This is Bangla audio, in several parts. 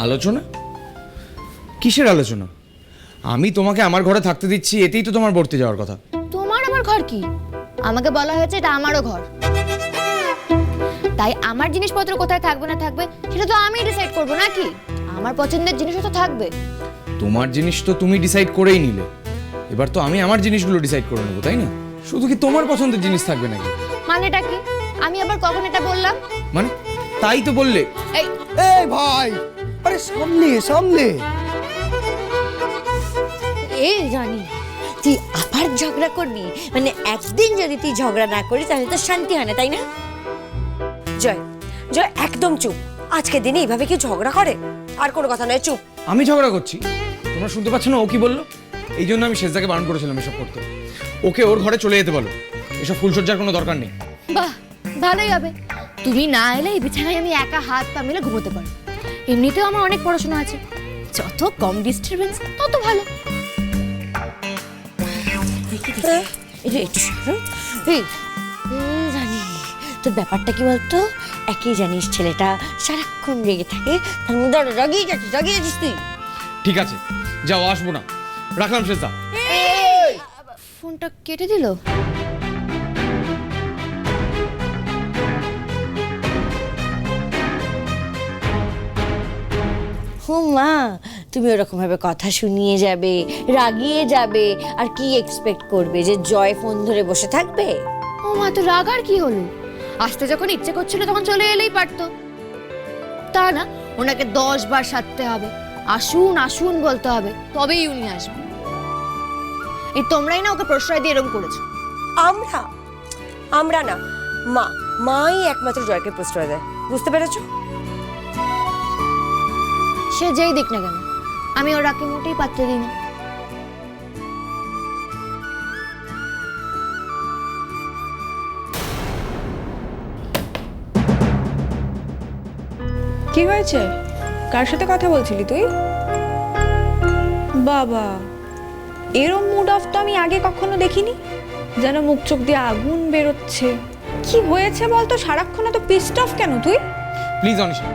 আলোচনা? কিসের আলোচনা? আমি তোমাকে আমার ঘরে থাকতে দিচ্ছি, এতেই তো তোমার পড়তে যাওয়ার কথা। তোমার আমার ঘর কি? আমাকে বলা হয়েছে এটা আমারও ঘর, তাই আমার জিনিসপত্র কোথায় থাকবে না থাকবে সেটা তো আমি ডিসাইড করবো নাকি? আমার পছন্দের জিনিসও তো থাকবে। তোমার জিনিস তো তুমি ডিসাইড করেই নিলে, এবার তো আমি আমার জিনিসগুলো ডিসাইড করে নেবো, তাই না? শুধু কি তোমার পছন্দের জিনিস থাকবে নাকি? মানেটা কি? আমি আবার কখন এটা বললাম? মানে তাই তো বললে। এই এই ভাই, আরে সামনে সামনে। এই জানি তুই আবার ঝগড়া করবি, মানে একদিন যদি তুই ঝগড়া না করিস তাহলে তো শান্তি হয় না, তাই না? জয়, জয় একদম চুপ। আজকে দিনে এইভাবে কি ঝগড়া করে? আর কোনো কথা নয়, চুপ। আমি ঝগড়া করছি? তোমরা শুনতে পাচ্ছ না ও কি বললো? এই জন্য আমি শেষদাকে বারণ করেছিলাম এসব করতে। ওকে ওর ঘরে চলে যেতে বলো, এসব ফুলসজ্জার কোনো দরকার নেই। বাহ, ভালোই হবে। তুমি না এলে এই বিছানায় আমি একা হাত পা মেলে ঘুমোতে পারবো। এমনিতেও আমার অনেক পড়াশোনা আছে, যত কম ডিস্টারবেন্স তত ভালো। জানি তোর ব্যাপারটা কি বলতো? একই জানিস, ছেলেটা সারাক্ষণ রেগে থাকে, তার মধ্যে রাগিয়ে যাচ্ছিস তুই। ঠিক আছে, যাও, আসবো না, রাখলাম শেষদা। ফোনটা কেটে দিল। ও মা, তুমি ওরকম ভাবে কথা শুনিয়ে যাবে, রাগিয়ে যাবে, আর কি এক্সপেক্ট করবে যে জয় ফোন ধরে বসে থাকবে? ও মা, তো রাগ আর কি হলো? আসতে যখন ইচ্ছে করছিল তখন চলে এলেই পারতো। তা না, ওনাকে 10 বার সাধতে হবে, আসুন আসুন বলতে হবে, তবেই উনি আসবে। এই তোমরাই না ওকে প্রশ্রয় দিয়ে এরকম করেছো। আমরা না, মাই একমাত্র জয়কে প্রশ্রয় দেয়, বুঝতে পেরেছো? সে যেই দিক না কেন, আমি ওর রাগকে মোটেই পাত্তা দিই না। কি হয়েছে? কার সাথে কথা বলছিলি তুই? বাবা, এরম মুড অফ তো আমি আগে কখনো দেখিনি, যেন মুখ চোখ দিয়ে আগুন বেরোচ্ছে। কি হয়েছে বলতো? সারাক্ষণ এত পিসড অফ কেন তুই? প্লিজ অনিশা,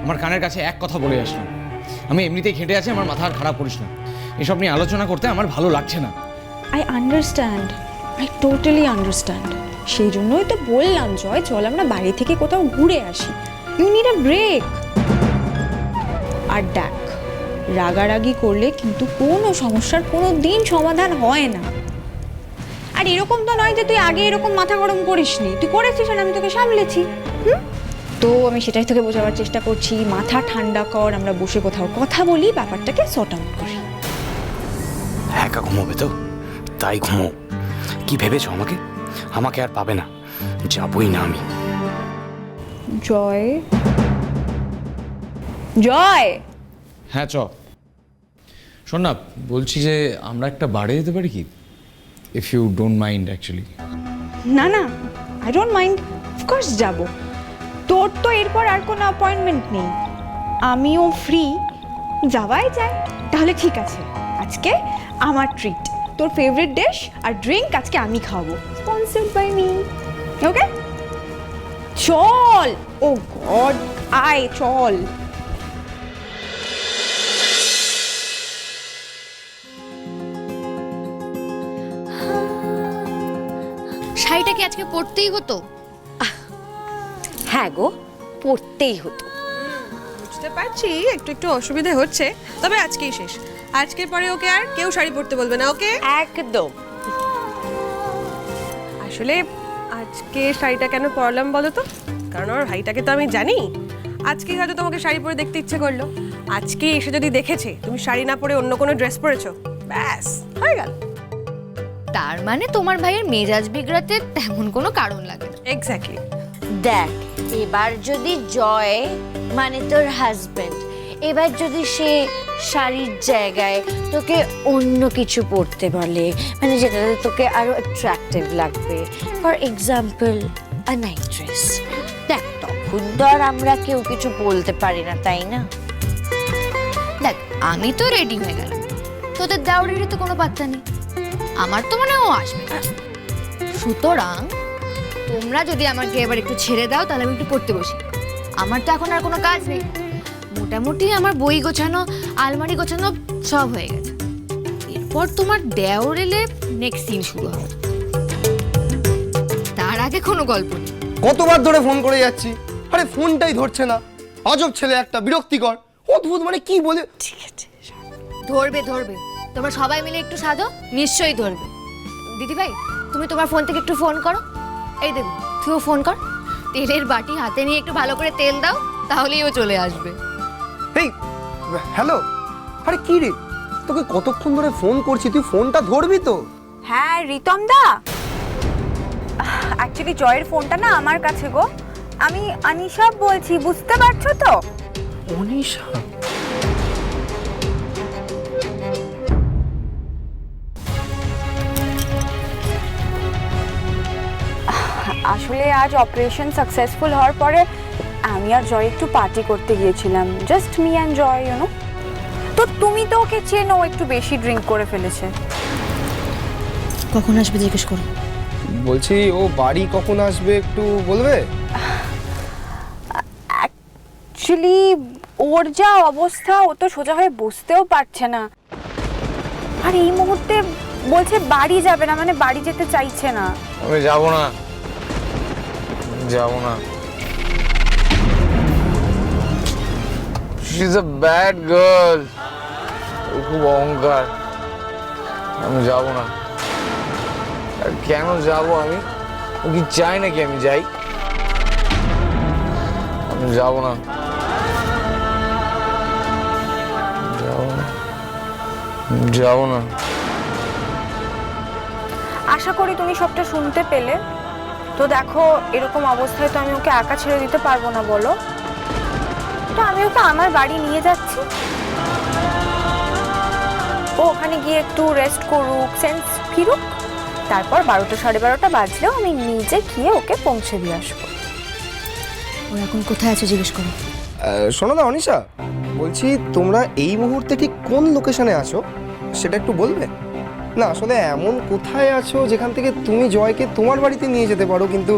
আমার কানের কাছে এক কথা বলে আসলাম, আমি এমনিতেই খেটে আছি, আমার মাথা আর খারাপ করিস না। এসব নিয়ে আলোচনা করতে আমার ভালো লাগছে না। I understand, I totally understand. সেই জন্যই তো বললাম জয়, চল আমরা বাড়ি থেকে কোথাও ঘুরে আসি। You need a break. আর দেখ, রাগারাগি করলে কিন্তু কোনো সমস্যার কোনো দিন সমাধান হয় না। আর এরকম তো নয় যে তুই আগে এরকম মাথা গরম করিসনি, তুই করেছিস আর আমি তোকে সামলেছি। তো আমি সেটাই তোকে বোঝাবার চেষ্টা করছি, মাথা ঠান্ডা কর, আমরা বসে কোথাও কথা বলি, ব্যাপারটাকে সর্ট আউট করি। একা ঘুমোবে তো, তাই ঘুমো। কি ভেবেছো আমাকে? আমাকে আর পাবে না, যাবই না আমি। জয়, জয়। হ্যাঁ, শোন না, বলছি যে আমরা একটা বারে যেতে পারি কি, if you don't mind actually. না না, আই ডোন্ট মাইন্ড, অফকোর্স যাব। তোর তো এরপর আর কোনো অ্যাপয়েন্টমেন্ট নেই, আমিও ফ্রি, যাওয়াই যায়। তাহলে ঠিক আছে, আজকে আমার ট্রিট, তোর ফেভারিট ডিশ আর ড্রিঙ্ক আজকে আমি খাবো, স্পন্সর্ড বাই মি। ওকে, চল। ও গড, আয় চল। শাড়িটা কি আজকে পরতেই হতো? হ্যাঁ গো, পড়তেই হতো। বুঝতে পারছি একটু একটু অসুবিধা হচ্ছে, তবে আজকেই শেষ। আজকের পরে ওকে আর কেউ শাড়ি পরতে বলবে না, ওকে? একদম। আসলে আজকে শাড়িটা কেন পরলাম বলো তো? কারণ ওর ভাইটাকে তো আমি জানি, আজকে হয়তো তোমাকে শাড়ি পরে দেখতে ইচ্ছে করলো। আজকে এসে যদি দেখেছে তুমি শাড়ি না পরে অন্য কোনো ড্রেস পরেছো, ব্যাস হয়ে গেল। তার মানে তোমার ভাইয়ের মেজাজ বিগড়াতে তেমন কোনো কারণ লাগে না। এক্স্যাক্টলি। দেখ, এবার যদি জয় মানে তোর হাজবেন্ড, এবার যদি সে শাড়ির জায়গায় তোকে অন্য কিছু পরতে বলে, মানে যেটাতে তোকে আরো অ্যাট্রাকটিভ লাগবে, for example a night dress, দেখ তখন তো আর আমরা কেউ কিছু বলতে পারি না, তাই না? দেখ, আমি তো রেডি হয়ে গেলাম, তোদের দাউরির তো কোনো পাত্তা নেই, আমার তো মনে হয় ও আসবে না। সুতরাং তোমরা যদি আমাকে এবার একটু ছেড়ে দাও, তাহলে আমি একটু পড়তে বসি। আমার তো এখন আর কোনো কাজ নেই, মোটামুটি আমার বই গোছানো, আলমারি গোছানো সব হয়ে গেছে। এরপর তোমার দেওর এলে নেক্সট সিন শুরু হবে। তার আগে কোনো গল্প নেই। কতবার ধরে ফোন করে যাচ্ছি, আরে ফোনটাই ধরছে না। আজব ছেলে একটা, বিরক্তিকর, অদ্ভুত, মানে কি বলে। ধরবে ধরবে, তোমরা সবাই মিলে একটু সাধো, নিশ্চয়ই ধরবে। দিদি ভাই, তুমি তোমার ফোন থেকে একটু ফোন করো। এই দেবো, তুইও ফোন কর। তেলের বাটি হাতে নিয়ে একটু ভালো করে তেল দাও, তাহলেই ও চলে আসবে। এই হ্যালো, আরে কি রে, তোকে কতক্ষণ ধরে ফোন করছি, তুই ফোনটা ধরবি তো? হ্যাঁ রিতম দা, অ্যাকচুয়ালি জয়ের ফোনটা না আমার কাছে গো। আমি আনিশা বলছি, বুঝতে পারছো তো? অনিশা? আসলে আজ অপারেশন সাকসেসফুল হওয়ার পরে আমি আর জয় একটু পার্টি করতে গিয়েছিলাম, just me and Joy, you know. তো তুমি তো ওকে চেনো, একটু বেশি ড্রিঙ্ক করে ফেলেছে। কখন আসবে জিজ্ঞেস করো। বলছি ও বাড়ি কখন আসবে একটু বলবে? অ্যাকচুয়ালি ওর যা অবস্থা, ও তো সোজা হয়ে বসতেও পারছে না। আর এই মুহূর্তে বলছে বাড়ি যাবে না, মানে বাড়ি যেতে চাইছে না। আমি যাবো না, যাবো না। She is a bad girl, খুব অহংকার। আমি যাবো না। আর কেন যাবো আমি? ও কি চাই নাকি আমি যাই? আমি যাবো না, যাবো না, যাবো না। আশা করি তুমি সবটা শুনতে পেলে। তো দেখো, এরকম অবস্থায় তো আমি ওকে একা ছেড়ে দিতে পারবো না, বলো। তো আমি ওকে আমার বাড়ি নিয়ে যাচ্ছি, ও ওখানে গিয়ে একটু রেস্ট করুক, সেন্স ফিরুক। তারপর 12টা 12:30 বাজলেও আমি নিজে গিয়ে ওকে পৌঁছে দিয়ে আসবো। ও এখন কোথায় আছে জিজ্ঞেস করো। শোনো না অনিশা, বলছি তোমরা এই মুহূর্তে ঠিক কোন লোকেশনে আছো সেটা একটু বলবে? না আসলে এমন কোথায় আছো যেখান থেকে তুমি জয়কে তোমার বাড়িতে নিয়ে যেতে পারো, কিন্তু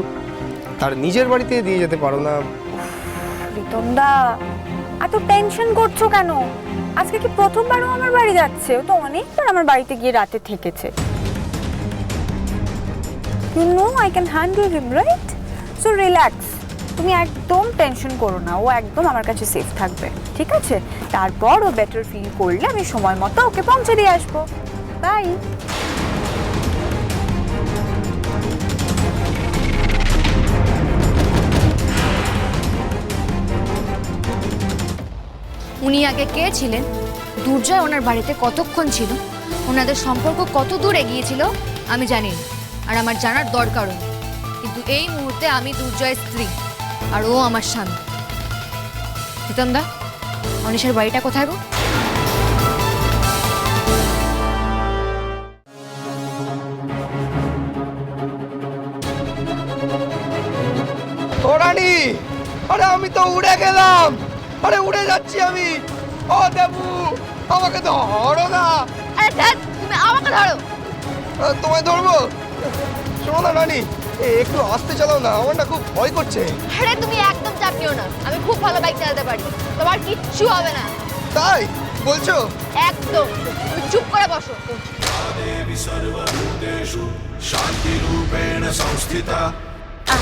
তার নিজের বাড়িতে দিয়ে যেতে পারো না? রিতমদা, এত টেনশন করছো কেন? আজকে কি প্রথমবারও আমার বাড়ি যাচ্ছে? ও তো অনেকবার আমার বাড়িতে গিয়ে রাতে থেকেছে। You know I can handle him, right? So relax. তুমি একদম টেনশন করো না, ও একদম আমার কাছে সেফ থাকবে, ঠিক আছে? তারপর ও বেটার ফিল করলে আমি সময় মতো ওকে পৌঁছে দিয়ে আসবো। বাই। উনি আগে কে ছিলেন, দুর্জয় ওনার বাড়িতে কতক্ষণ ছিল, ওনাদের সম্পর্ক কত দূর এগিয়েছিল আমি জানি না, আর আমার জানার দরকারও নেই। কিন্তু এই মুহূর্তে আমি দুর্জয়ের স্ত্রী আর ও আমার স্বামী। প্রীতম দা, অনিশার বাড়িটা কোথায় গো? ও রানী, আরে আমি তো উড়ে গেলাম, আরে উড়ে যাচ্ছি আমি। ও দেবু, আমাকে ধরো না। আরে ধ্যাৎ, তুমি আমাকে ধরো। তোমায় ধরবো? শোনো না রানী, একটু আস্তে চালাও না, আমার না খুব ভয় করছে। আরে তুমি একদম চাপ নিও না, আমি খুব ভালো বাইক চালাতে পারি, তোমার কিচ্ছু হবে না। তাই বলছো? একদম, তুমি চুপ করে বসো।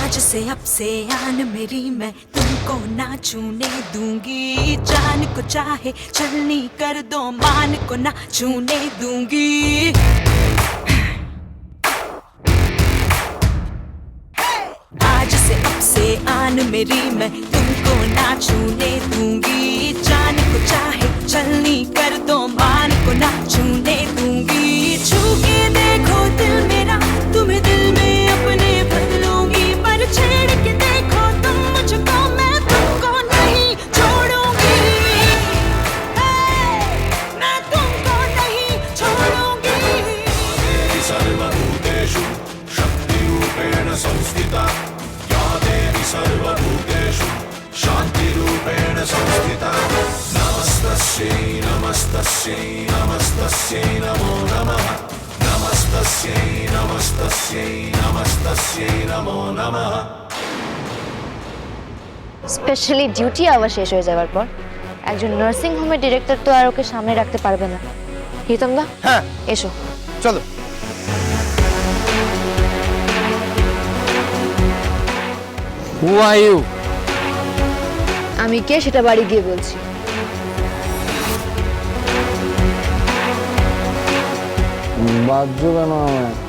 आज से अब से आन मेरी, मैं तुमको ना छूने दूंगी। जान को चाहे छलनी कर दो, मान को ना छूने दूंगी। आज से अब से आन मेरी, मैं तुमको ना छूने दूंगी। जान को चाहे छलनी कर दो, मान को ना छूने दूंगी। छू के देखो दिल मेरा, तुम्हें दिल में अपने भर लूंगी। पर छेड़ के देखो तुम मुझको, मैं तुमको नहीं छोड़ूंगी। मैं तुमको नहीं छोड़ूंगी। सर्वभूतेषु शक्तिरूपेण संस्थिता, या देवी सर्वभूतेषु शान्तिरूपेण संस्थिता। नमस्तस्यै नमस्तस्यै नमस्तस्यै नमो नमः। नमस्तस्यै नमस्तस्यै नमस्तस्यै नमो नमः। স্পেশালি ডিউটি আবার শেষ হয়ে যাওয়ার পর একজন নার্সিং হোমের ডিরেক্টর তো আর ওকে সামনে রাখতে পারবে না। হিতম দা, হ্যাঁ এসো। চলো। হু আর ইউ? আমি কে সেটা বাড়ি গিয়ে বলছি। বাধ্য কেন আমায়?